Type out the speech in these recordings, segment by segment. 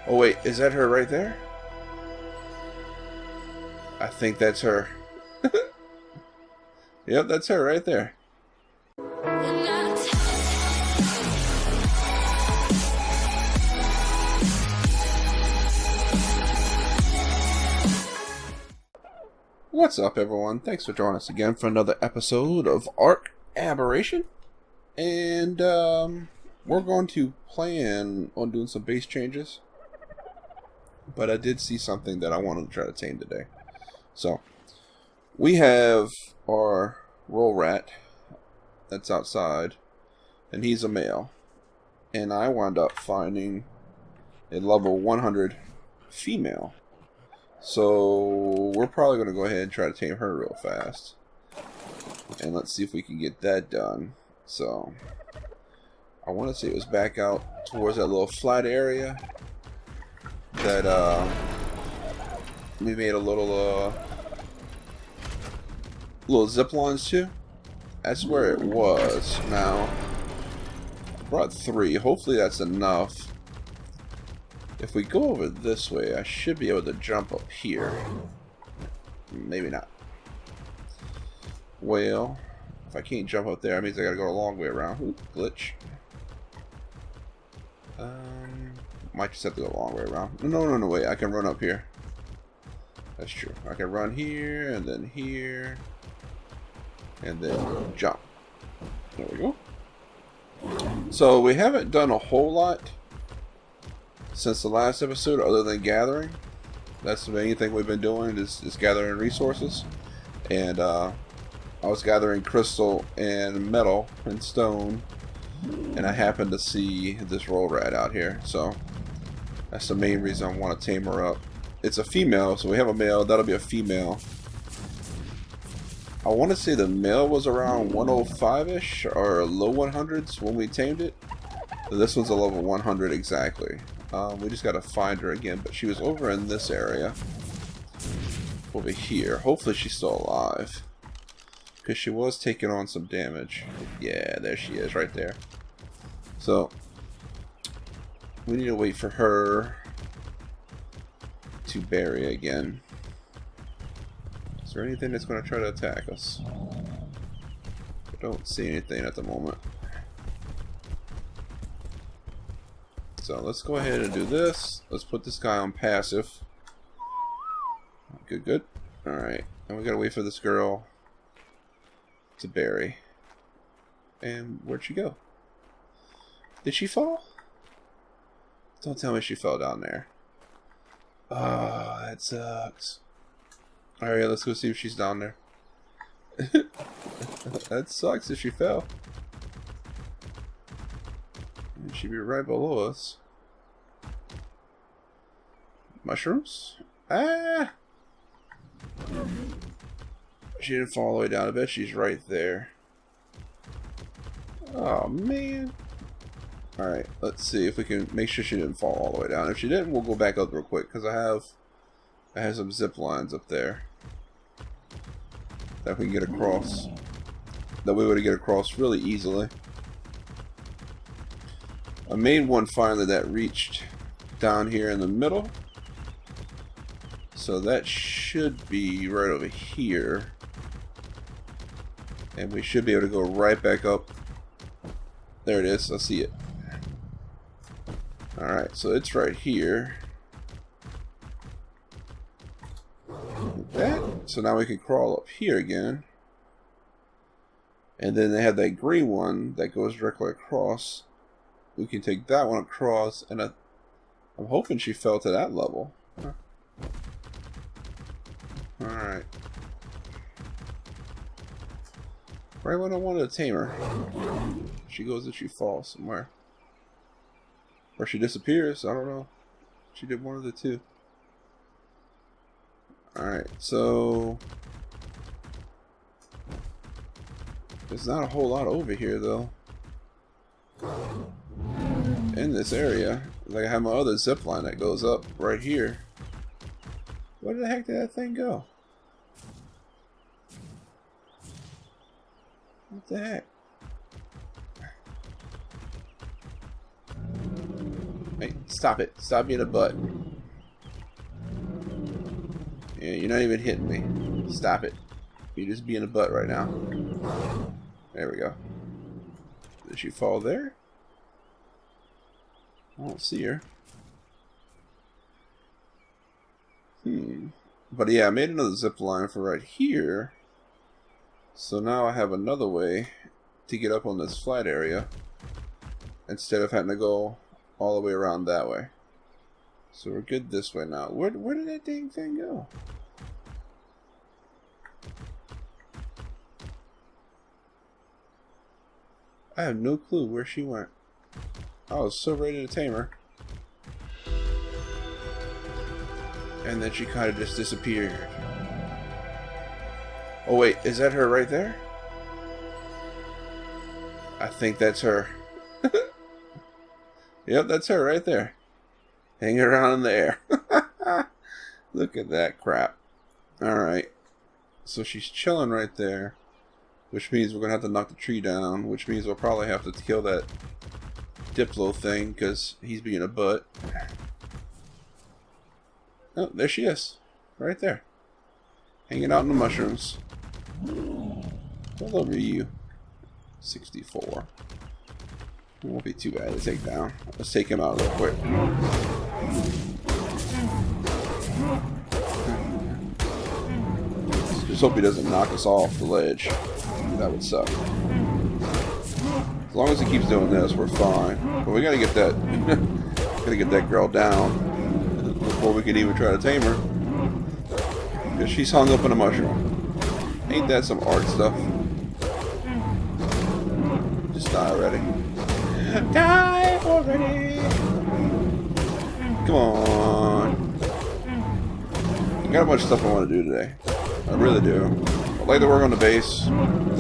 Oh wait, is that her right there? I think that's her. Yep, that's her right there. What's up, everyone? Thanks for joining us again for another episode of ARK Aberration. And we're going to plan on doing some base changes. But I did see something that I wanted to try to tame today. So, we have our roll rat that's outside, and he's a male. And I wound up finding a level 100 female. So, we're probably going to go ahead and try to tame her real fast. And let's see if we can get that done. So, I want to say it was back out towards that little flat area that we made a little zip lines to. That's where it was. Now, I brought 3. Hopefully that's enough. If we go over this way, I should be able to jump up here. Maybe not. Well, if I can't jump up there, that means I gotta go a long way around. Ooh, glitch. Might just have to go a long way around. No, wait. I can run up here. That's true. I can run here, and then jump. There we go. So, we haven't done a whole lot since the last episode, other than gathering. That's the main thing we've been doing, is gathering resources. And, I was gathering crystal and metal and stone, and I happened to see this roll rat out here, so that's the main reason I want to tame her up. It's a female, so we have a male, that'll be a female. I want to say the male was around 105-ish, or low 100s when we tamed it. So this one's a level 100 exactly. We just got to find her again, but she was over in this area. Over here. Hopefully she's still alive. Because she was taking on some damage. Yeah, there she is, right there. So, we need to wait for her to bury again. Is there anything that's going to try to attack us? I don't see anything at the moment. So, let's go ahead and do this. Let's put this guy on passive. Good. Alright, and we got to wait for this girl to bury. And where'd she go? Did she fall? Don't tell me she fell down there. Oh, that sucks. Alright, let's go see if she's down there. That sucks if she fell. She'd be right below us. Mushrooms? Ah! She didn't fall all the way down. I bet she's right there. Oh, man. Alright, let's see if we can make sure she didn't fall all the way down. If she didn't, we'll go back up real quick, because I have some zip lines up there that we can get across. That we would get across really easily. I made one finally that reached down here in the middle. So that should be right over here. And we should be able to go right back up. There it is. I see it. Alright, so it's right here. Like that. So now we can crawl up here again. And then they have that green one that goes directly across. We can take that one across. And I'm hoping she fell to that level. Huh. Alright. Right when I wanted to tame her. She goes and she falls somewhere. Or she disappears, I don't know. She did one of the two. Alright, so there's not a whole lot over here though. In this area. Like I have my other zip line that goes up right here. Where the heck did that thing go? What the heck? Hey, stop it. Stop being a butt. Yeah, you're not even hitting me. Stop it. You're just being a butt right now. There we go. Did she fall there? I don't see her. But yeah, I made another zip line for right here. So now I have another way to get up on this flat area instead of having to go all the way around that way. So we're good this way now. Where did that dang thing go? I have no clue where she went. I was so ready to tame her. And then she kind of just disappeared. Oh wait, is that her right there? I think that's her. Yep, that's her right there. Hanging around in the air. Look at that crap. Alright. So she's chilling right there. Which means we're going to have to knock the tree down. Which means we'll probably have to kill that Diplo thing because he's being a butt. Oh, there she is. Right there. Hanging out in the mushrooms. What level are you? 64. It won't be too bad to take down. Let's take him out real quick. Just hope he doesn't knock us off the ledge. That would suck. As long as he keeps doing this, we're fine. But we gotta get that gotta get that girl down before we can even try to tame her. Because she's hung up in a mushroom. Ain't that some art stuff? Just die already. Die already! Come on. I got a bunch of stuff I want to do today. I really do. I'd like to work on the base. I'm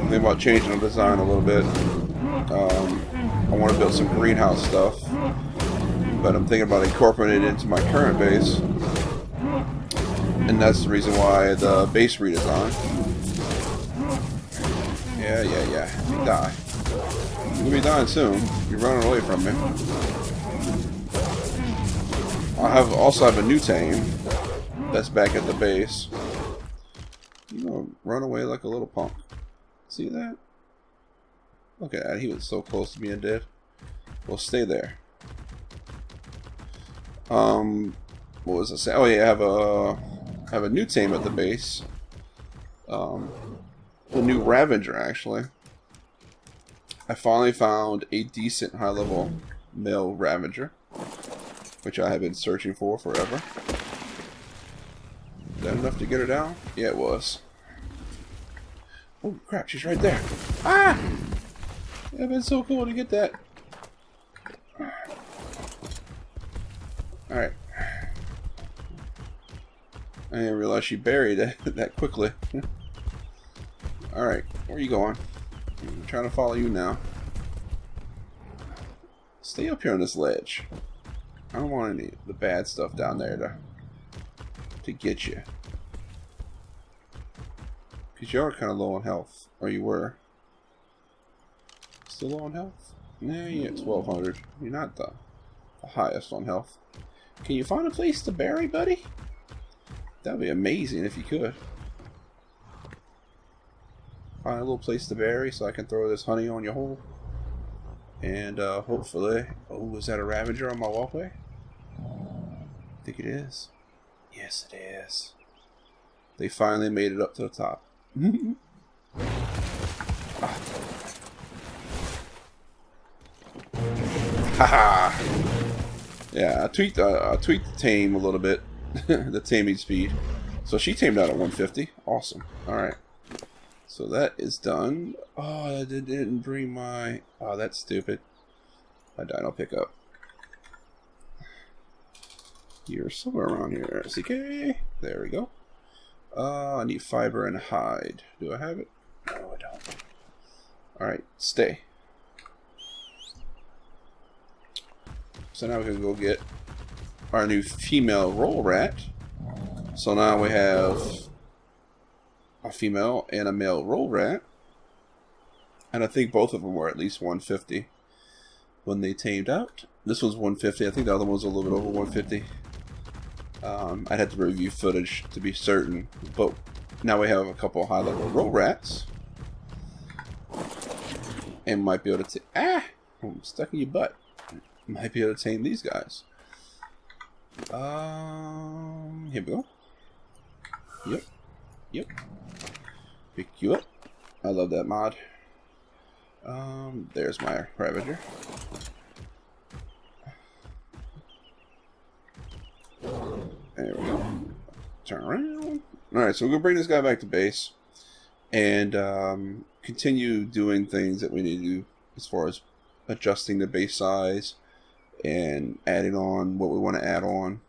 thinking about changing the design a little bit. I want to build some greenhouse stuff. But I'm thinking about incorporating it into my current base. And that's the reason why the base redesign. Yeah. You die. You'll be dying soon. You're running away from me. I also have a new tame that's back at the base. You gonna run away like a little punk. See that? Look at that. He was so close to being dead. Well, stay there. What was I saying? Oh yeah, I have a new tame at the base. A new Ravager actually. I finally found a decent high-level male Ravager, which I have been searching for forever. Is that enough to get her down? Yeah, it was. Oh crap, she's right there. Ah! It would have been so cool to get that. Alright. I didn't realize she buried it that quickly. Alright, where are you going? I'm trying to follow you now. Stay up here on this ledge. I don't want any of the bad stuff down there to get you. Because you are kind of low on health. Or you were. Still low on health? Nah, you're at 1200. You're not the highest on health. Can you find a place to bury, buddy? That would be amazing if you could. Find a little place to bury so I can throw this honey on your hole. And hopefully... Oh, is that a Ravager on my walkway? I think it is. Yes, it is. They finally made it up to the top. Haha! Yeah, I tweaked the tame a little bit. The taming speed. So she tamed out at 150. Awesome. Alright. So that is done. Oh, I didn't bring my... Oh, that's stupid. My dino pickup. You're somewhere around here. CK. There we go. I need fiber and hide. Do I have it? No, I don't. Alright, stay. So now we can go get our new female roll rat. So now we have a female and a male roll rat. And I think both of them were at least 150. when they tamed out. This was 150. I think the other one was a little bit over 150. I'd have to review footage to be certain, but now we have a couple of high-level row rats, and might be able to I'm stuck in your butt. Might be able to tame these guys. Here we go. Yep. Pick you up. I love that mod. There's my Ravager. There we go. Turn around. Alright, so we're going to bring this guy back to base and continue doing things that we need to do as far as adjusting the base size and adding on what we want to add on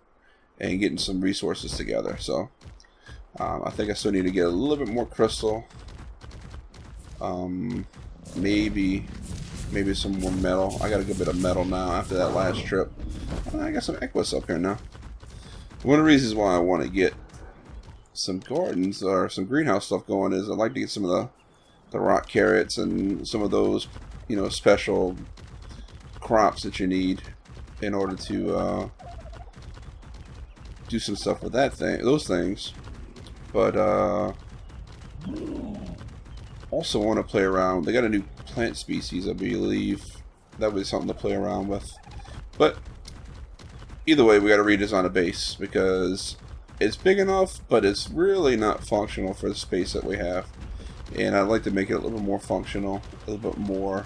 and getting some resources together. So I think I still need to get a little bit more crystal. Maybe some more metal. I got a good bit of metal now after that last trip. I got some Equus up here now. One of the reasons why I want to get some gardens or some greenhouse stuff going is I'd like to get some of the rock carrots and some of those, you know, special crops that you need in order to do some stuff with those things. But also want to play around. They got a new plant species, I believe. That would be something to play around with. But either way, we got to redesign a base because it's big enough, but it's really not functional for the space that we have. And I'd like to make it a little bit more functional, a little bit more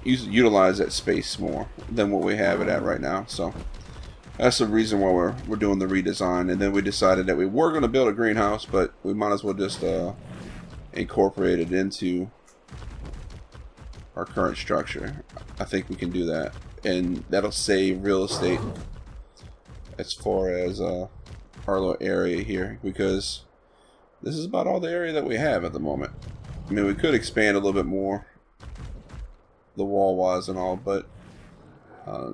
utilize that space more than what we have it at right now. So that's the reason why we're doing the redesign. And then we decided that we were going to build a greenhouse, but we might as well just incorporate it into our current structure. I think we can do that, and that'll save real estate as far as our little area here, because this is about all the area that we have at the moment. I mean, we could expand a little bit more, the wall-wise and all, but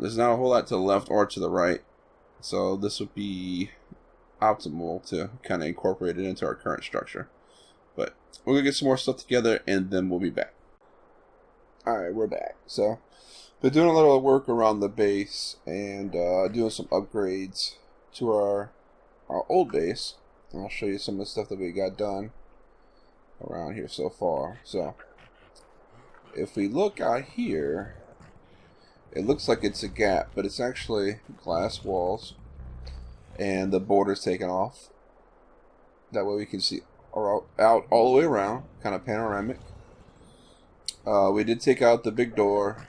there's not a whole lot to the left or to the right, so this would be optimal to kind of incorporate it into our current structure. But we're gonna get some more stuff together, and then we'll be back. Alright, we're back. So been doing a little work around the base and doing some upgrades to our old base. And I'll show you some of the stuff that we got done around here so far. So if we look out here, it looks like it's a gap, but it's actually glass walls and the borders taken off. That way we can see out all the way around, kind of panoramic. We did take out the big door,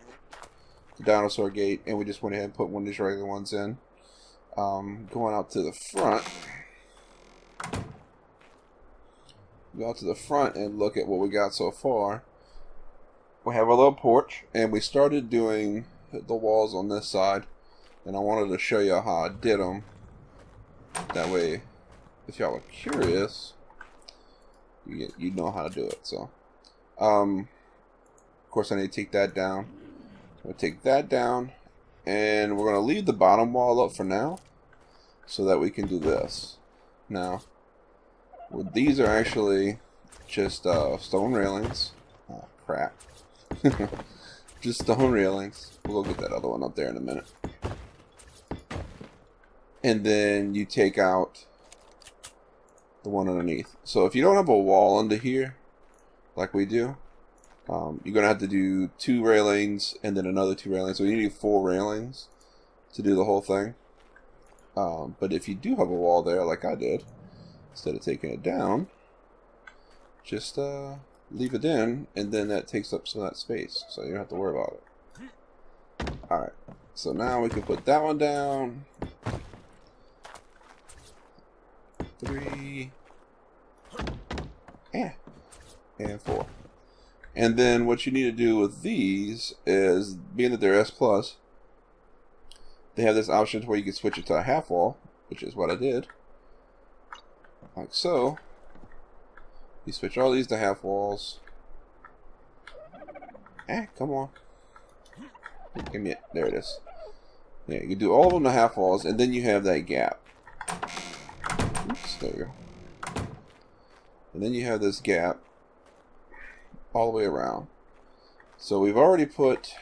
the dinosaur gate, and we just went ahead and put one of these regular ones in. Going out to the front, go out to the front and look at what we got so far. We have a little porch, and we started doing the walls on this side, and I wanted to show you how I did them. That way, if y'all are curious, you know how to do it. So, of course, I need to take that down. We'll take that down, and we're going to leave the bottom wall up for now, so that we can do this. Now, these are actually just stone railings. Oh, crap. Just stone railings. We'll go get that other one up there in a minute. And then you take out the one underneath. So if you don't have a wall under here, like we do, you're going to have to do 2 railings and then another 2 railings. So you need 4 railings to do the whole thing. But if you do have a wall there, like I did, instead of taking it down, just leave it in, and then that takes up some of that space, so you don't have to worry about it. Alright, so now we can put that one down. 3. And 4. And then what you need to do with these is, being that they're S+, they have this option to where you can switch it to a half wall, which is what I did. Like so. You switch all these to half walls. Come on. Give me it. There it is. Yeah, you can do all of them to half walls, and then you have that gap. Oops, there you go. And then you have this gap all the way around. So we've already put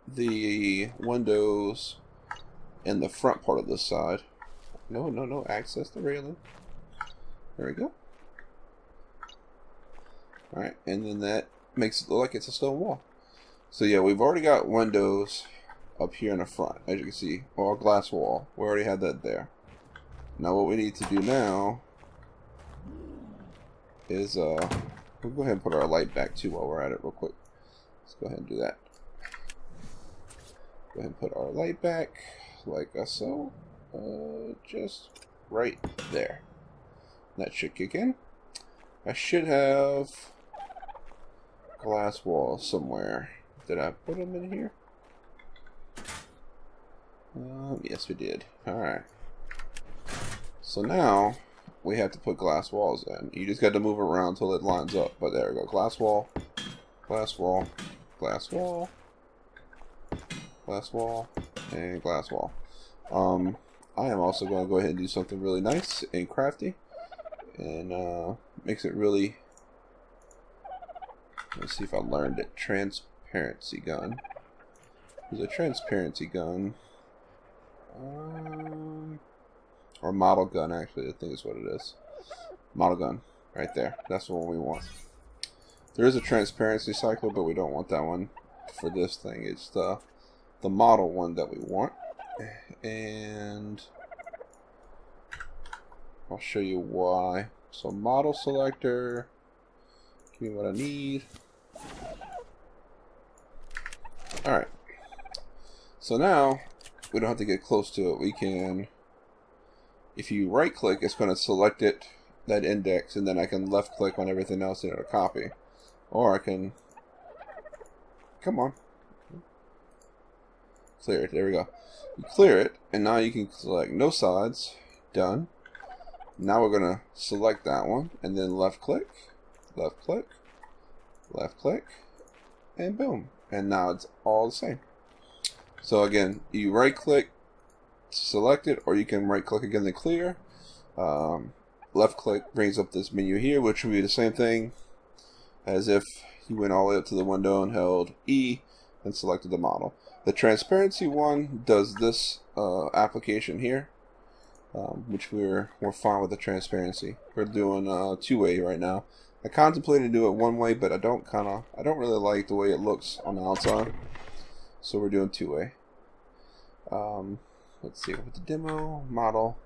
the windows in the front part of this side. No, access the railing. There we go. Alright, and then that makes it look like it's a stone wall. So yeah, we've already got windows up here in the front, as you can see, or a glass wall. We already had that there. Now what we need to do now is we'll go ahead and put our light back too while we're at it real quick. Let's go ahead and do that. Go ahead and put our light back like so. Just right there. That should kick in. I should have glass walls somewhere. Did I put them in here? Yes, we did. Alright. So now we have to put glass walls in. You just got to move it around until it lines up. But there we go. Glass wall, glass wall, glass wall, glass wall, and glass wall. I am also going to go ahead and do something really nice and crafty. And makes it really... Let's see if I learned it. Transparency gun. There's a transparency gun. Or model gun, actually, I think is what it is. Model gun. Right there. That's the one we want. There is a transparency cycle, but we don't want that one for this thing. It's the model one that we want. And I'll show you why. So model selector, give me what I need. Alright. So now we don't have to get close to it. We can, if you right click, it's going to select it, that index, and then I can left click on everything else in a copy. Or I can, come on, clear it. There we go. You clear it, and now you can select no sides. Done. Now we're going to select that one, and then left click, left click, left click, and boom. And now it's all the same. So again, you right click, select it, or you can right click again to clear. Left click brings up this menu here, which will be the same thing as if you went all the way up to the window and held E and selected the model. The transparency one does this application here, which we're fine with the transparency. We're doing two-way right now. I contemplated to do it one way, but I don't really like the way it looks on the outside. So we're doing two-way. Let's see, with the demo model.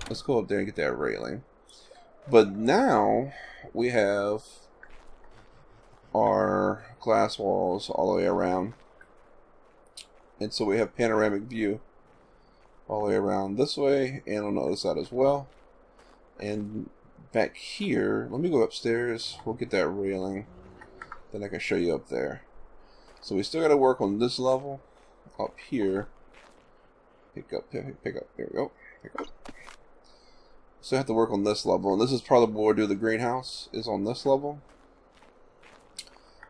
Let's go up there and get that railing. But now we have our glass walls all the way around, and so we have panoramic view all the way around this way and on the other side as well. And back here, let me go upstairs, we'll get that railing, then I can show you up there. So we still got to work on this level up here. Pick up, there we go, pick up. So I have to work on this level, and this is probably where we'll do the greenhouse, is on this level.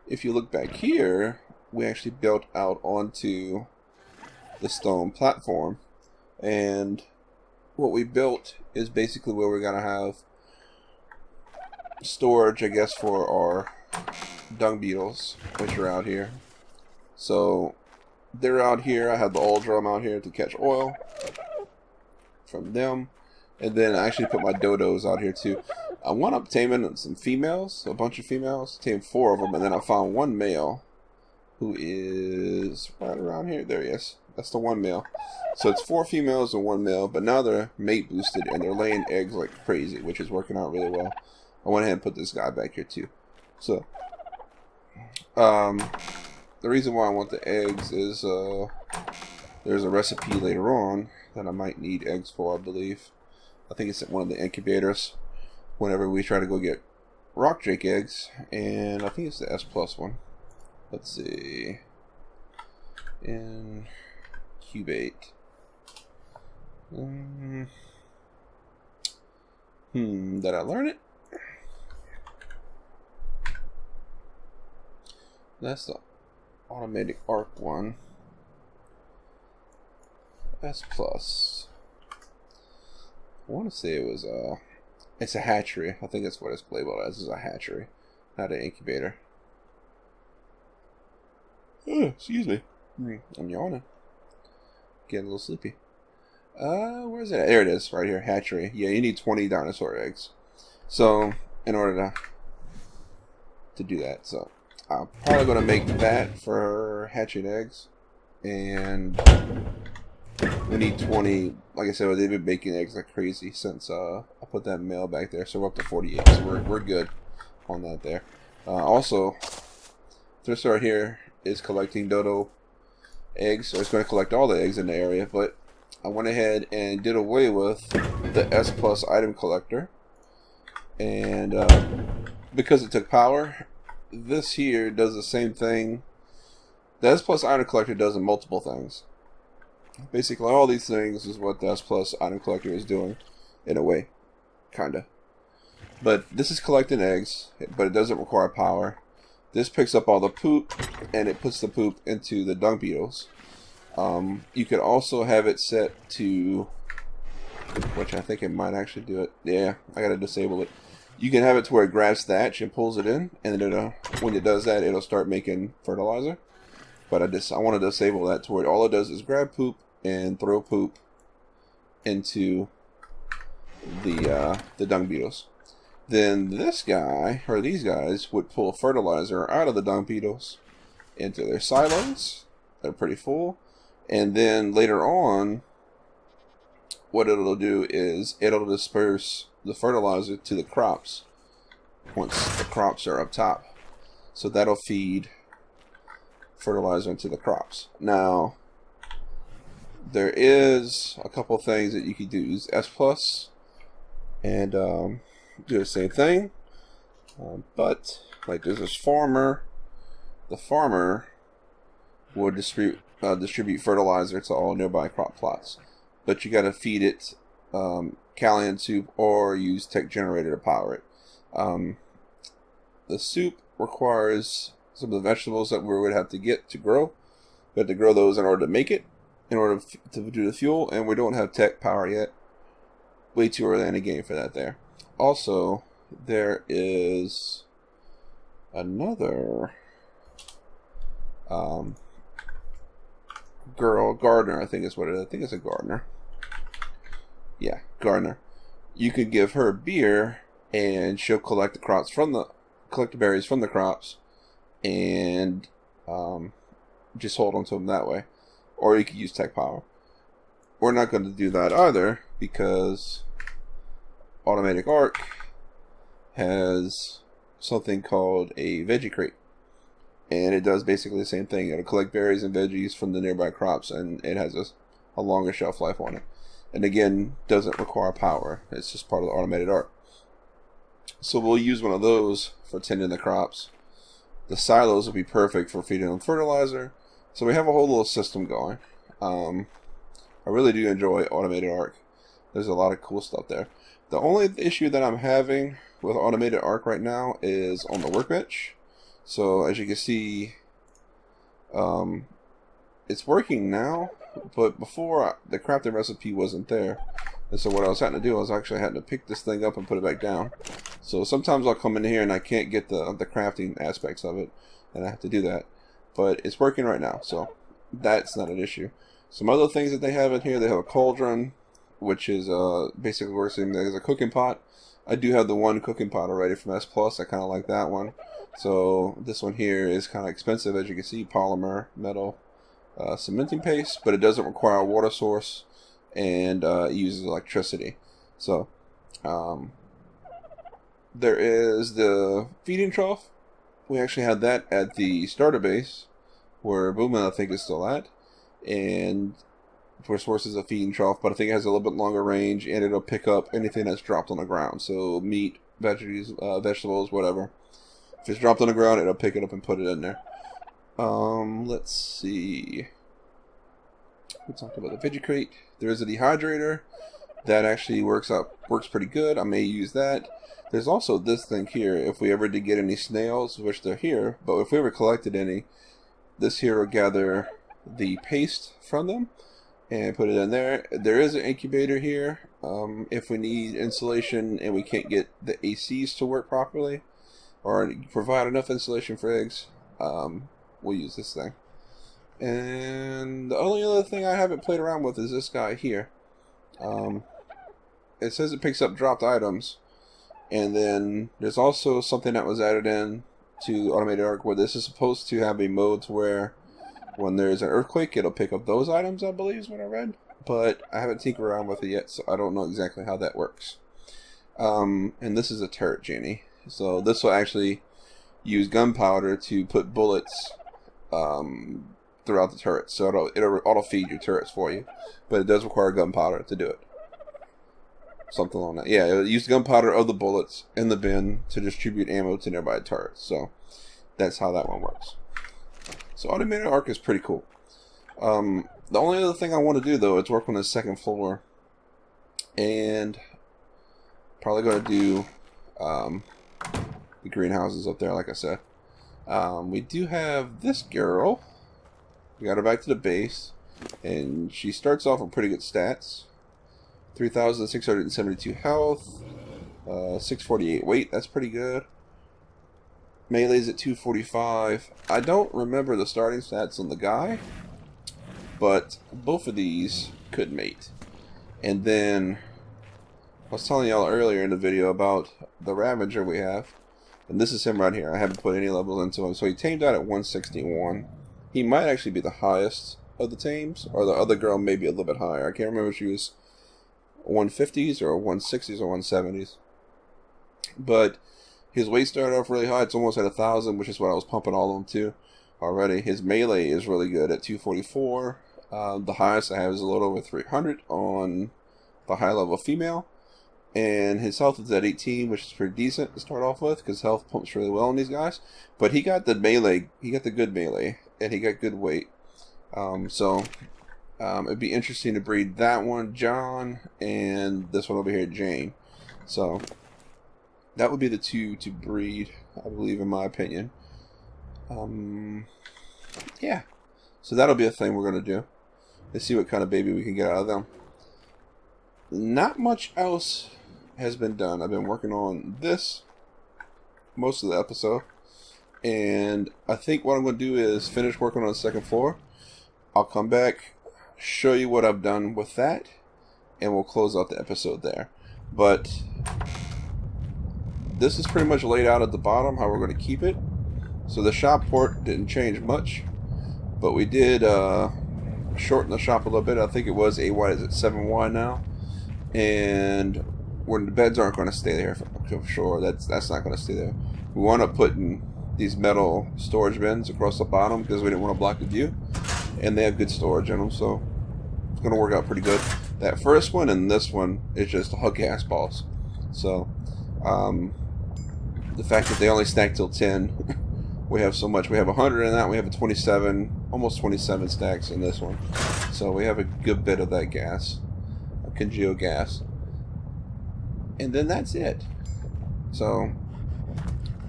If you look back here, we actually built out onto the stone platform, and what we built is basically where we're gonna have storage, I guess, for our dung beetles, which are out here. So they're out here. I have the oil drum out here to catch oil from them. And then I actually put my dodos out here too. I wound up taming some females, a bunch of females. Tamed 4 of them, and then I found one male who is right around here. There he is. That's the one male. So it's 4 females and 1 male, but now they're mate boosted and they're laying eggs like crazy, which is working out really well. I went ahead and put this guy back here too. So the reason why I want the eggs is there's a recipe later on that I might need eggs for, I believe. I think it's at one of the incubators whenever we try to go get rock drake eggs, and I think it's the S+ one. Let's see. Incubate. Did I learn it? That's the Automated Ark one. S+. I want to say it was it's a hatchery. I think that's what it's labeled as, is a hatchery, not an incubator. Oh, excuse me. I'm yawning. Getting a little sleepy. Where's it? There it is, right here. Hatchery. Yeah, you need 20 dinosaur eggs. So, in order to do that, so I'm probably going to make that for hatching eggs. And we need 20. Like I said, they've been making eggs like crazy since I put that male back there. So we're up to 48. So we're good on that there. Also, this right here is collecting dodo eggs. So it's going to collect all the eggs in the area. But I went ahead and did away with the S Plus item collector. And because it took power, this here does the same thing. The S Plus item collector does in multiple things. Basically, all these things is what the S Plus item collector is doing, in a way, kinda. But this is collecting eggs, but it doesn't require power. This picks up all the poop, and it puts the poop into the dung beetles. You could also have it set to, which I think it might actually do it. Yeah, I gotta disable it. You can have it to where it grabs thatch and pulls it in, and then when it does that, it'll start making fertilizer. But I want to disable that to where all it does is grab poop and throw poop into the dung beetles. Then this guy, or these guys, would pull fertilizer out of the dung beetles into their silos. They're pretty full. And then later on, what it'll do is it'll disperse the fertilizer to the crops once the crops are up top. So that'll feed fertilizer into the crops. Now, there is a couple things that you could do. Use S Plus and do the same thing. But like there's this farmer. The farmer would distribute fertilizer to all nearby crop plots. But you got to feed it Callian soup or use tech generator to power it. The soup requires some of the vegetables that we would have to get to grow. We have to grow those in order to make it, in order to do the fuel, and we don't have tech power yet. Way too early in the game for that there. Also, there is another girl, gardener, I think is what it is. I think it's a gardener. Yeah, gardener. You could give her beer, and she'll collect the berries from the crops, and just hold on to them that way. Or you could use tech power. We're not going to do that either because Automated Ark has something called a veggie crate. And it does basically the same thing. It'll collect berries and veggies from the nearby crops, and it has a longer shelf life on it. And again, doesn't require power. It's just part of the Automated Ark. So we'll use one of those for tending the crops. The silos will be perfect for feeding them fertilizer. So we have a whole little system going. I really do enjoy Automated Ark. There's a lot of cool stuff there. The only issue that I'm having with Automated Ark right now is on the workbench. So as you can see, it's working now, but before the crafting recipe wasn't there. And so what I was having to do was actually had to pick this thing up and put it back down. So sometimes I'll come in here and I can't get the crafting aspects of it, and I have to do that. But it's working right now, so that's not an issue. Some other things that they have in here, they have a cauldron, which is basically works as a cooking pot. I do have the one cooking pot already from S Plus. I kind of like that one. So this one here is kind of expensive, as you can see, polymer, metal, cementing paste, but it doesn't require a water source, and it uses electricity. So there is the feeding trough. We actually had that at the starter base, where Boomin, I think, is still at, and for sources of feeding trough, but I think it has a little bit longer range, and it'll pick up anything that's dropped on the ground. So meat, vegetables, whatever. If it's dropped on the ground, it'll pick it up and put it in there. Let's see. We talked about the veggie crate. There is a dehydrator that actually works pretty good. I may use that. There's also this thing here. If we ever did get any snails, which they're here, but if we ever collected any, this here will gather the paste from them and put it in there. There is an incubator here. If we need insulation and we can't get the ACs to work properly, or provide enough insulation for eggs, we'll use this thing. And the only other thing I haven't played around with is this guy here. It says it picks up dropped items, and then there's also something that was added in to Automated Ark where this is supposed to have a mode to where when there's an earthquake, it'll pick up those items, I believe is what I read. But I haven't tinkered around with it yet, so I don't know exactly how that works. And this is a turret genie. So this will actually use gunpowder to put bullets throughout the turret. So it'll auto-feed your turrets for you. But it does require gunpowder to do it. Something like that. Yeah, it'll use gunpowder of the bullets in the bin to distribute ammo to nearby turrets. So that's how that one works. So Automated Ark is pretty cool. The only other thing I want to do, though, is work on the second floor. And probably going to do the greenhouses up there, like I said. We do have this girl. We got her back to the base. And she starts off with pretty good stats. 3,672 health. 648 weight. That's pretty good. Melee's at 245. I don't remember the starting stats on the guy, but both of these could mate. And then I was telling y'all earlier in the video about the Ravager we have, and this is him right here. I haven't put any levels into him, so he tamed out at 161. He might actually be the highest of the tames, or the other girl may be a little bit higher. I can't remember if she was 150s or 160s or 170s, but his weight started off really high. It's almost at 1,000, which is what I was pumping all of them to already. His melee is really good at 244. The highest I have is a little over 300 on the high level female. And his health is at 18, which is pretty decent to start off with, because health pumps really well on these guys. But he got the melee, he got the good melee, and he got good weight. It'd be interesting to breed that one, John, and this one over here, Jane. So that would be the two to breed, I believe, in my opinion. Yeah. So that'll be a thing we're going to do. Let's see what kind of baby we can get out of them. Not much else has been done. I've been working on this most of the episode. And I think what I'm going to do is finish working on the second floor. I'll come back, show you what I've done with that, and we'll close out the episode there. But this is pretty much laid out at the bottom, how we're going to keep it. So the shop port didn't change much, but we did shorten the shop a little bit. I think it was 8 wide, is it 7 wide now? And when the beds aren't going to stay there for sure, that's not going to stay there. We wound up putting these metal storage bins across the bottom because we didn't want to block the view, and they have good storage in them, so it's going to work out pretty good. That first one and this one is just hug gas balls. So the fact that they only stack till 10, we have so much. We have 100 in that. We have a 27, almost 27 stacks in this one. So we have a good bit of that gas, a congeal gas. And then that's it. So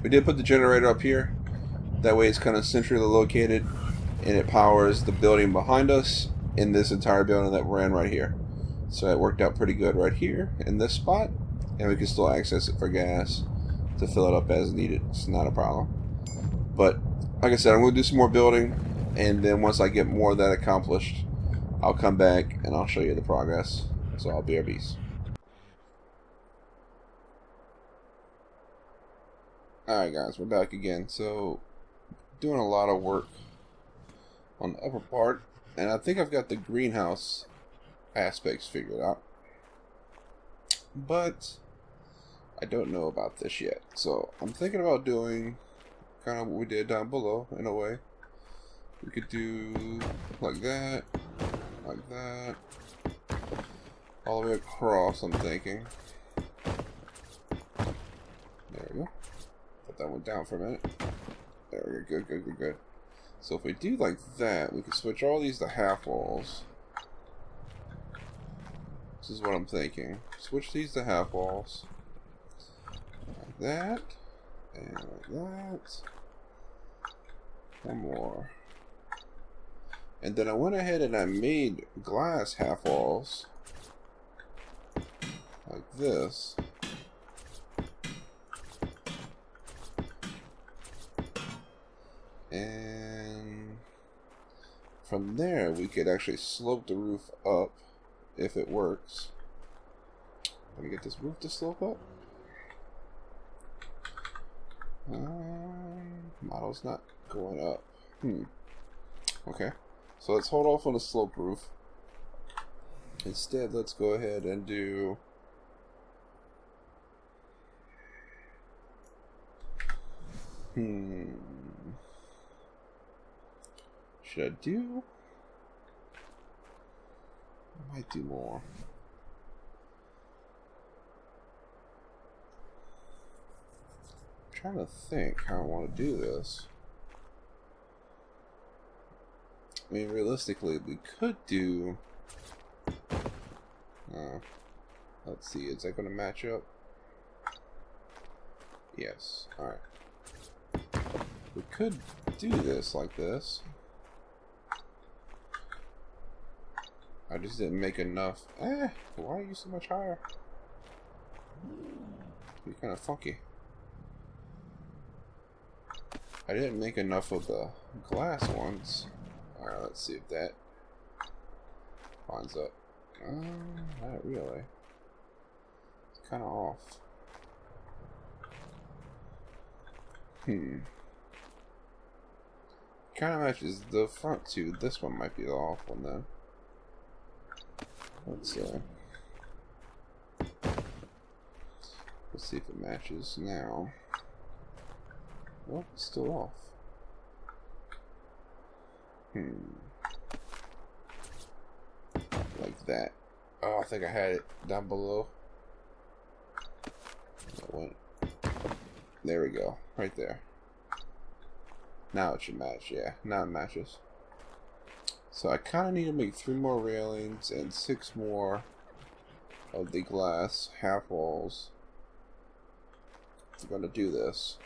we did put the generator up here. That way it's kind of centrally located, and it powers the building behind us in this entire building that we're in right here. So it worked out pretty good right here in this spot, and we can still access it for gas to fill it up as needed. It's not a problem. But like I said, I'm going to do some more building, and then once I get more of that accomplished, I'll come back and I'll show you the progress. So I'll be beast. Alright guys, we're back again. So doing a lot of work on the upper part, and I think I've got the greenhouse aspects figured out, but I don't know about this yet. So I'm thinking about doing kind of what we did down below in a way. We could do like that, all the way across, I'm thinking. There we go. Put that one down for a minute. There we go, good. So if we do like that, we can switch all these to half walls. This is what I'm thinking. Switch these to half walls. Like that. And like that. One more. And then I went ahead and I made glass half walls. Like this. And from there we could actually slope the roof up if it works. Let me get this roof to slope up. Model's not going up. Okay, so let's hold off on the slope roof. Instead, let's go ahead and do should I do? I might do more. I'm trying to think how I want to do this. I mean, realistically, we could do. Let's see, is that going to match up? Yes. Alright. We could do this like this. I just didn't make enough. Why are you so much higher? You're kind of funky. I didn't make enough of the glass ones. Alright, let's see if that lines up. Not really. It's kind of off. Kind of matches the front two. This one might be the off one then. Let's see if it matches now. Well, it's still off. Like that. Oh, I think I had it down below. That went. There we go. Right there. Now it should match. Yeah, now it matches. So I kind of need to make 3 more railings and 6 more of the glass half walls. I'm going to do this.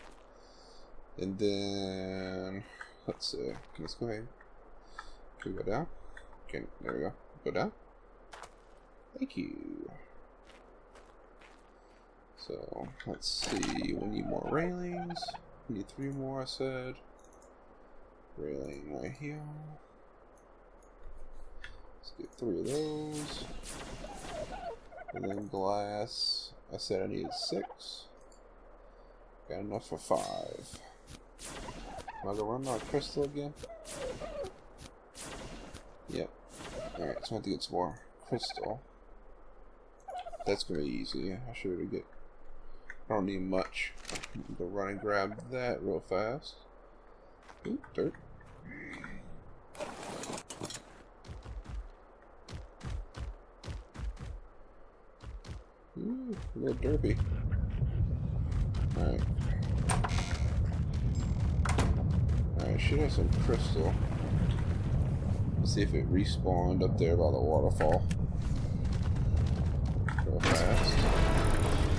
And then, let's see. Let's go ahead. Can we go down? Okay, there we go. Go down. Thank you. So, let's see. We need more railings. We need 3 more, I said. Railing right here. Let's get 3 of those. And then glass. I said I needed 6. Got enough for 5. Am I gonna run out of crystal again? Yep. Alright, so I have to get some more crystal. That's gonna be easy. I should get. I don't need much. Go run and grab that real fast. Ooh, dirt. Ooh, a little derpy. Alright. Alright, should have some crystal. Let's see if it respawned up there by the waterfall. Real fast.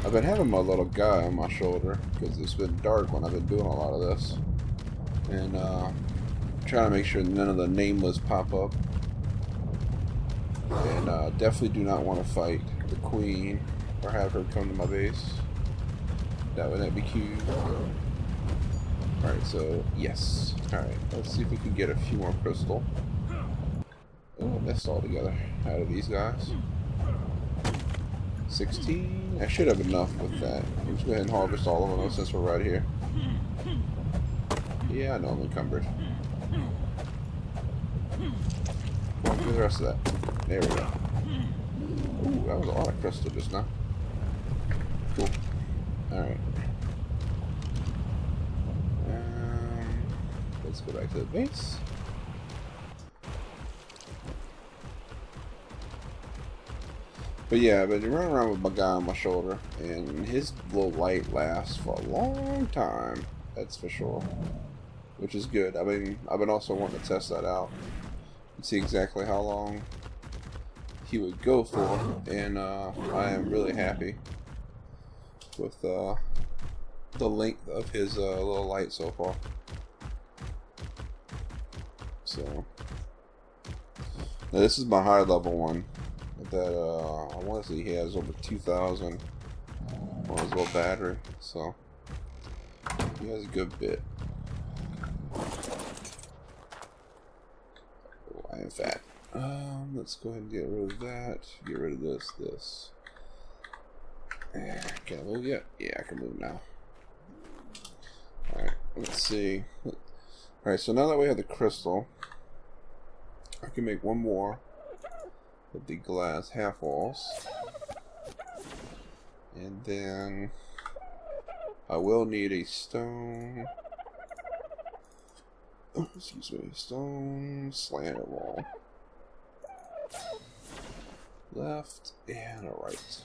I've been having my little guy on my shoulder because it's been dark when I've been doing a lot of this. And trying to make sure none of the nameless pop up. And definitely do not want to fight the queen or have her come to my base. That would not be cute. Alright, so yes. Alright, let's see if we can get a few more crystal. Oh, missed altogether out of these guys. 16. I should have enough with that. Let's go ahead and harvest all of them since we're right here. Yeah, I know I'm encumbered. Come on, do the rest of that. There we go. Ooh, that was a lot of crystal just now. Cool. Alright. Let's go back to the base. But yeah, I've been running around with my guy on my shoulder, and his little light lasts for a long time. That's for sure, which is good. I've been also wanting to test that out and see exactly how long he would go for, and I am really happy with the length of his little light so far. So now this is my high level one that I want to see. He has over 2,000 on his little battery, so he has a good bit. Let's go ahead and get rid of that. Get rid of this. Can I move yet? Yeah, I can move now. Alright, let's see. Alright, so now that we have the crystal, I can make one more with the glass half walls. And then I will need a stone. Oh, excuse me, stone slanted wall. Left and a right.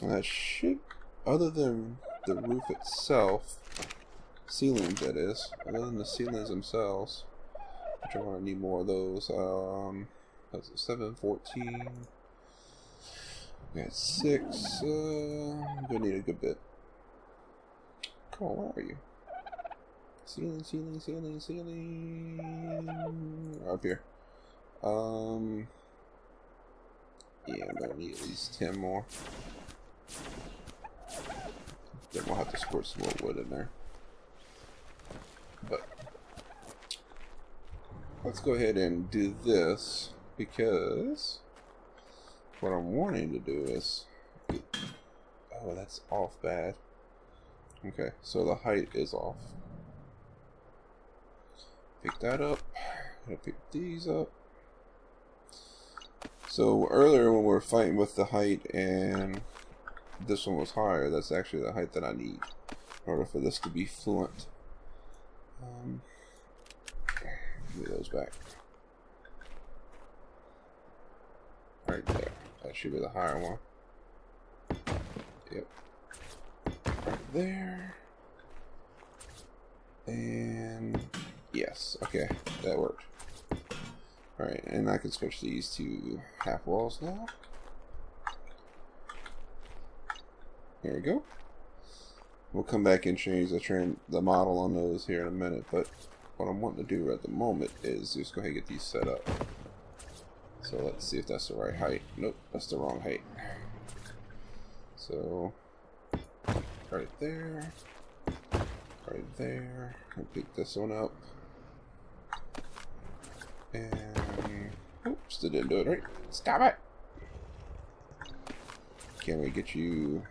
And that should, other than the roof itself, ceilings that is, other than the ceilings themselves, which I'm gonna need more of those. That's 7, 14. We got 6. I'm gonna need a good bit. Come on, where are you? Ceiling. Up here. Yeah, I'm gonna need at least 10 more. Then we'll have to squirt some more wood in there. But let's go ahead and do this, because what I'm wanting to do is... Oh, that's off bad. Okay, so the height is off. Pick that up. I'm gonna pick these up. So earlier when we were fighting with the height and this one was higher, that's actually the height that I need in order for this to be fluent. Give me those back. Right there. That should be the higher one. Yep. Right there. And yes, okay, that worked. Alright, and I can switch these to half walls now. There we go. We'll come back and change the model on those here in a minute, but what I'm wanting to do at the moment is just go ahead and get these set up. So let's see if that's the right height. Nope, that's the wrong height. So right there, right there. I'll pick this one up. And oops, still didn't do it right. Stop it! Can we get you?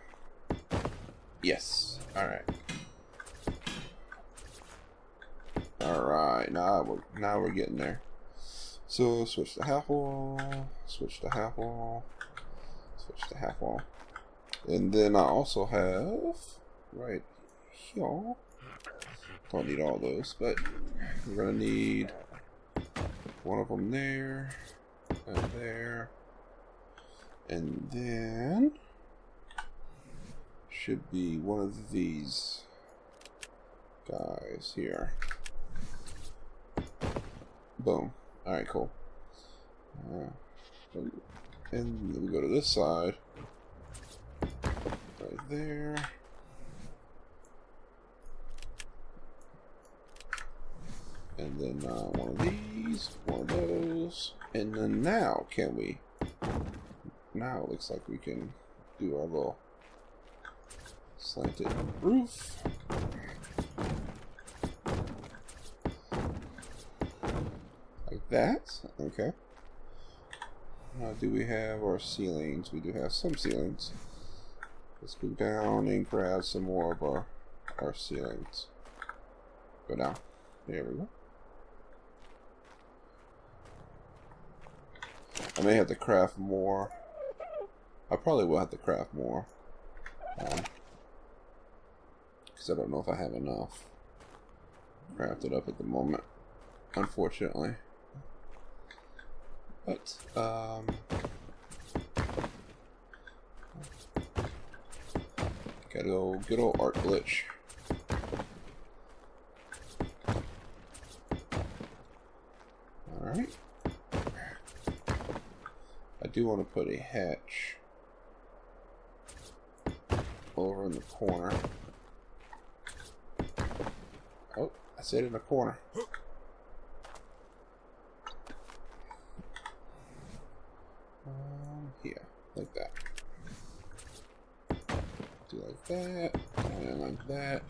Yes. Alright. Alright, now we're getting there. So switch to half wall, switch to half wall, switch to half wall. And then I also have right here. Don't need all those, but we're gonna need one of them there, and then should be one of these guys here. Boom. Alright, cool. And then we go to this side. Right there. And then one of these, one of those. And then now, can we? Now it looks like we can do our little slanted roof. Like that. Okay. Now, do we have our ceilings? We do have some ceilings. Let's go down and grab some more of our ceilings. Go down. There we go. I may have to craft more. I probably will have to craft more. Because I don't know if I have enough crafted up at the moment, unfortunately. But, gotta go good old art glitch. Alright. I do want to put a hatch over in the corner. Oh, I said in the corner. Here, like that. Do like that, and like that.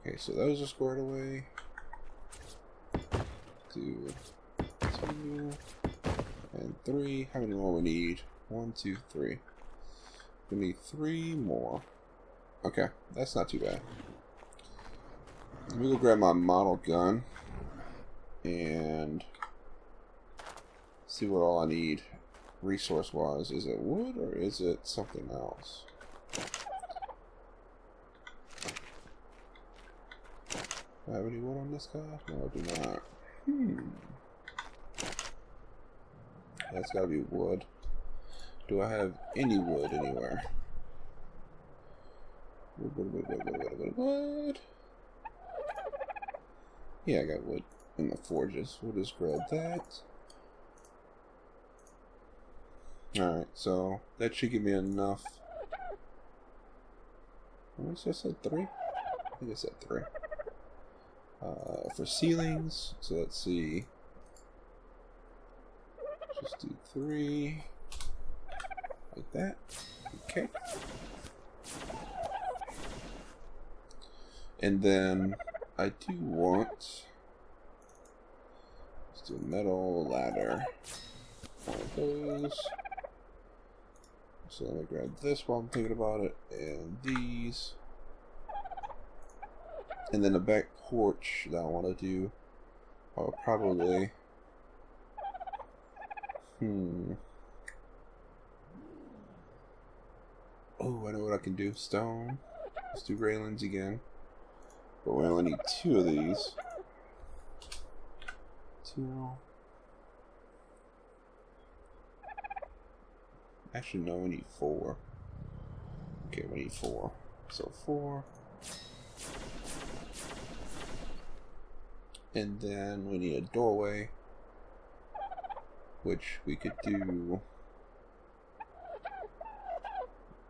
Okay, so those are squared away. do 2 and 3. How many more we need? 1, 2, 3. We need 3 more. Okay, that's not too bad. Let me go grab my model gun and see what all I need resource-wise. Is it wood or is it something else? Do I have any wood on this guy? No, I do not. That's gotta be wood. Do I have any wood anywhere? Wood. Yeah, I got wood in the forges. We'll just grab that. Alright, so that should give me enough. What did I say? 3? I think I said 3. For ceilings, so let's see. Just do 3. Like that. Okay. And then I do want, let's do a metal ladder. One of those. So let me grab this while I'm thinking about it, and these. And then the back porch that I want to do, I'll probably, oh, I know what I can do. Stone. Let's do railings again. But we only need 2 of these. 2. Actually, no, we need 4. Okay, we need 4. So 4. And then we need a doorway, which we could do.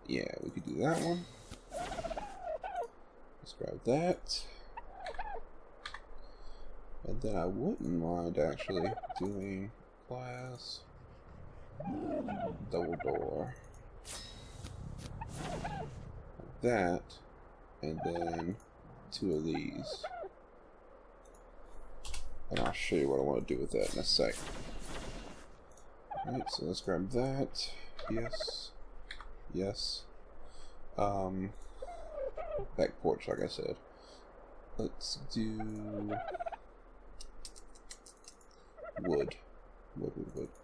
Yeah, we could do that one. Let's grab that. And then I wouldn't mind actually doing glass, double door, like that, and then 2 of these. And I'll show you what I want to do with that in a sec. Alright, so let's grab that. Yes. Yes. Back porch, like I said. Let's do wood. Wood.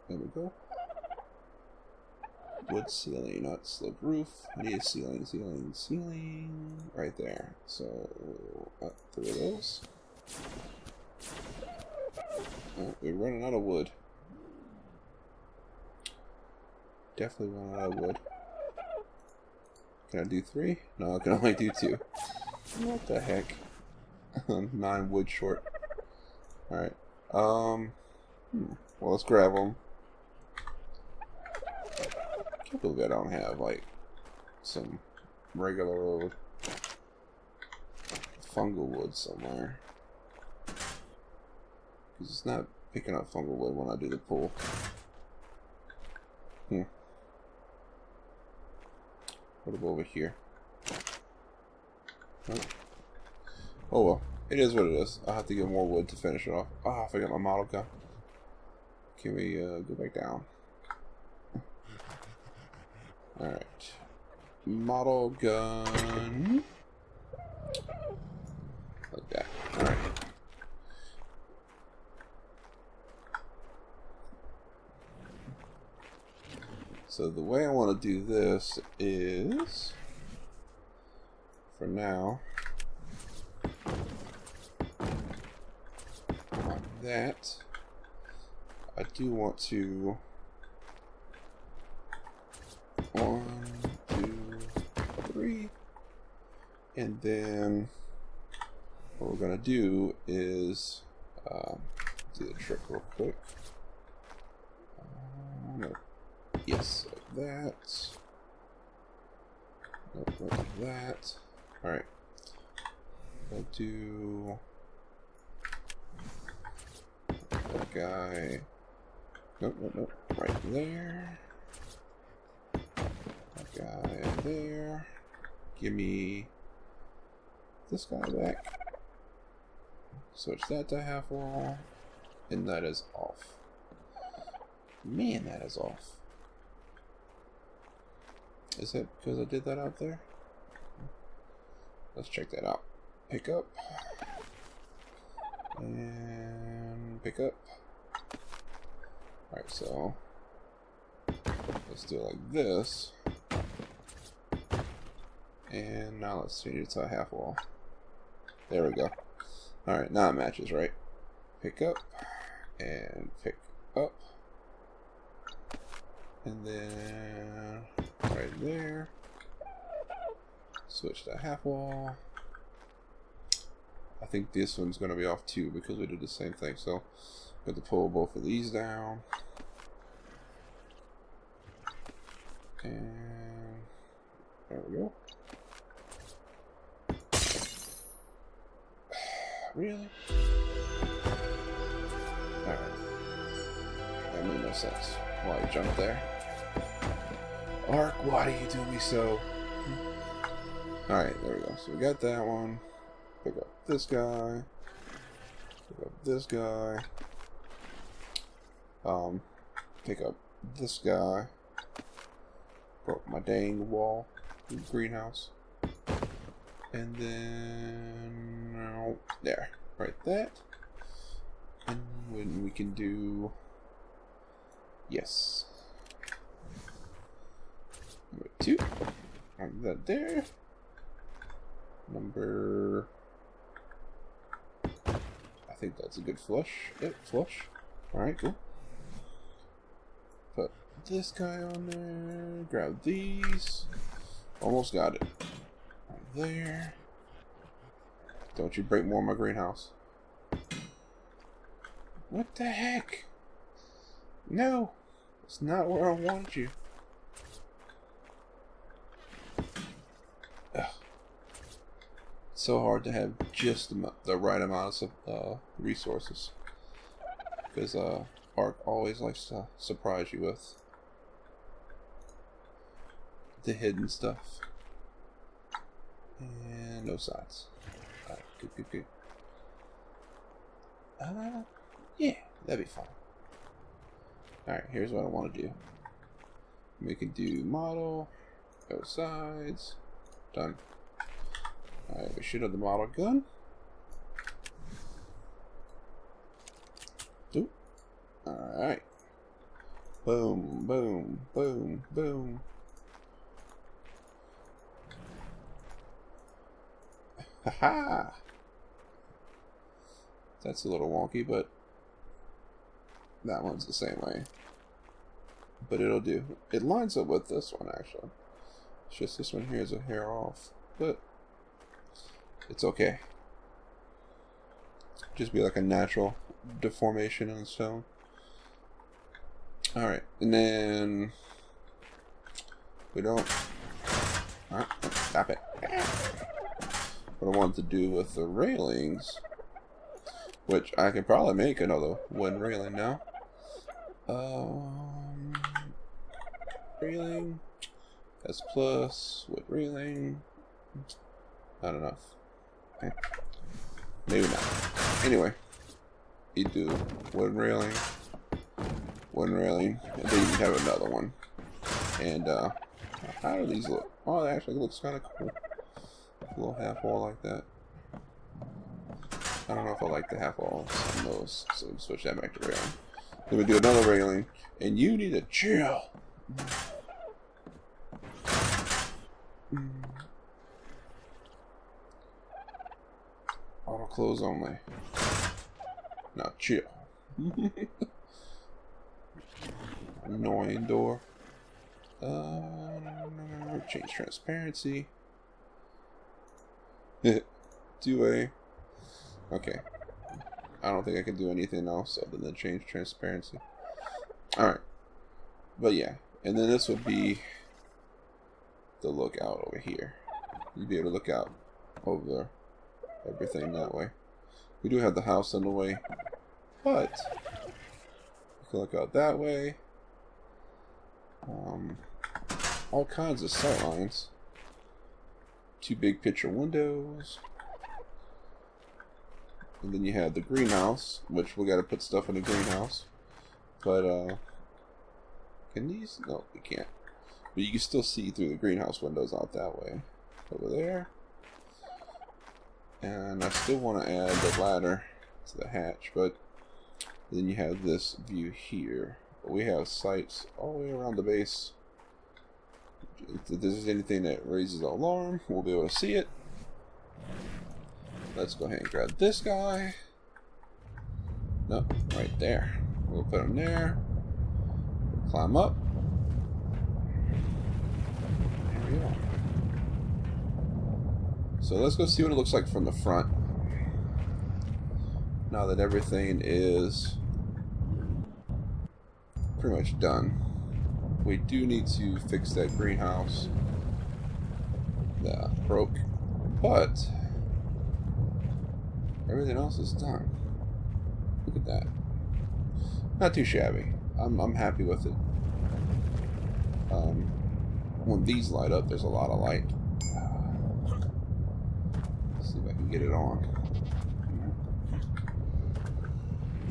There we go. Wood ceiling, not slip roof. I need a ceiling. Right there. So, 3 of those. Oh, we're running out of wood. Definitely running out of wood. Can I do 3? No, I can only do 2. What the heck? 9 wood short. Alright. Well, let's grab them. I can't believe I don't have, like, some regular old fungal wood somewhere. Because it's not picking up fungal wood when I do the pull. What about over here? Oh well, it is what it is. I'll have to get more wood to finish it off. Ah, I forgot my model gun. Can we go back down? Alright. Model gun. Like that. Alright. So the way I want to do this is, for now, like that. I do want to 1, 2, 3, and then what we're gonna do is do the trick real quick. No. Yes, like that. Nope, like that. Alright. I'll do that guy. Nope. Right there. That guy there. Give me this guy back. Switch that to half wall. And that is off. Man, that is off. Is it because I did that out there? Let's check that out. Pick up. And pick up. Alright, so let's do it like this. And now let's change it to a half wall. There we go. Alright, now it matches, right? Pick up and pick up. And then right there. Switch to half wall. I think this one's going to be off too because we did the same thing. So we have to pull both of these down. And there we go. Really? Alright. That made no sense. Why you jump there? Ark, why do you do me so? Alright, there we go. So we got that one. Pick up this guy. Pick up this guy. Pick up this guy. Broke my dang wall. Greenhouse. And then there. Right that. And when we can do yes. Number 2. That there. Number, I think that's a good flush. Yep, flush. Alright, cool. Put this guy on there. Grab these. Almost got it. Right there. Don't you break more of my greenhouse. What the heck? No. It's not where I want you. Ugh. It's so hard to have just the right amount of resources. Because Ark always likes to surprise you with the hidden stuff. And no sides. Alright, good, good, good. Yeah, that'd be fun. Alright, here's what I want to do. We can do model, go sides, done. Alright, we should have the model gun. Oop. Alright. Boom, boom, boom, boom. Haha! That's a little wonky, but that one's the same way. But it'll do. It lines up with this one, actually. It's just this one here is a hair off. But it's okay. Just be like a natural deformation in the stone. Alright, and then we don't. Alright, stop it. What I wanted to do with the railings, which I can probably make another wooden railing now. Railing. That's plus wood railing. Not enough. Okay. Maybe not. Anyway, you do wooden railing, and then you have another one. And how do these look? Oh, it actually looks kind of cool. A little half wall like that. I don't know if I like the half walls on those, so we switch that back to railing. Then we do another railing, and you need to chill. Auto close only. Now chill. Annoying door. Change transparency. 2A. Okay. I don't think I can do anything else other than change transparency. Alright. But yeah. And then this would be the lookout over here. You'd be able to look out over everything that way. We do have the house in the way. But you can look out that way. All kinds of sight lines. 2 big picture windows. And then you have the greenhouse, which we got to put stuff in the greenhouse. But can these? No, we can't. But you can still see through the greenhouse windows out that way. Over there. And I still want to add the ladder to the hatch, but then you have this view here. But we have sights all the way around the base. If there's anything that raises an alarm, we'll be able to see it. Let's go ahead and grab this guy. Nope, right there. We'll put him there. Climb up. There we go. So let's go see what it looks like from the front. Now that everything is pretty much done. We do need to fix that greenhouse that broke, but everything else is done. Look at that. Not too shabby. I'm happy with it. When these light up, there's a lot of light. Let's see if I can get it on.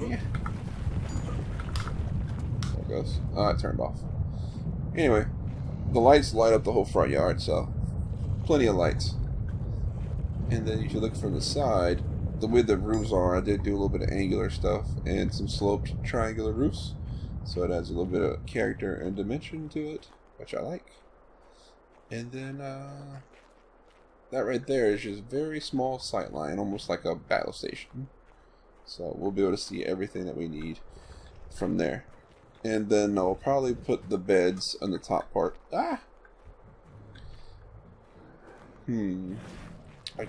Yeah. There it goes. Oh, it turned off. Anyway, the lights light up the whole front yard, so plenty of lights. And then if you look from the side, the way the roofs are, I did do a little bit of angular stuff and some sloped triangular roofs, so it adds a little bit of character and dimension to it, which I like. And then that right there is just very small sight line, almost like a battle station. So we'll be able to see everything that we need from there. And then I'll probably put the beds on the top part. I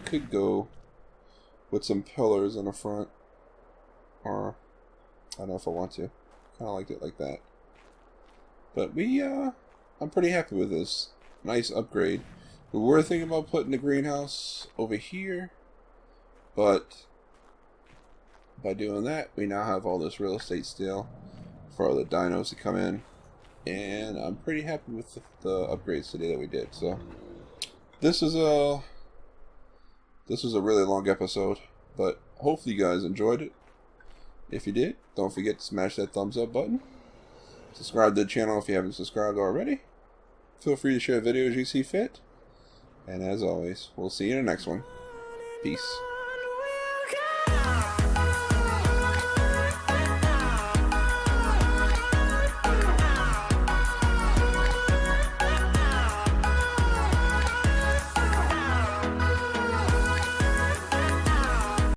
could go with some pillars in the front, or I don't know if I want to. Kind of liked it like that. But I'm pretty happy with this. Nice upgrade. We were thinking about putting the greenhouse over here, but by doing that, we now have all this real estate still for all the dinos to come in, and I'm pretty happy with the upgrades today that we did. So this was a really long episode, but hopefully you guys enjoyed it. If you did, don't forget to smash that thumbs up button. Subscribe to the channel if you haven't subscribed already. Feel free to share videos you see fit. And as always, we'll see you in the next one. Peace.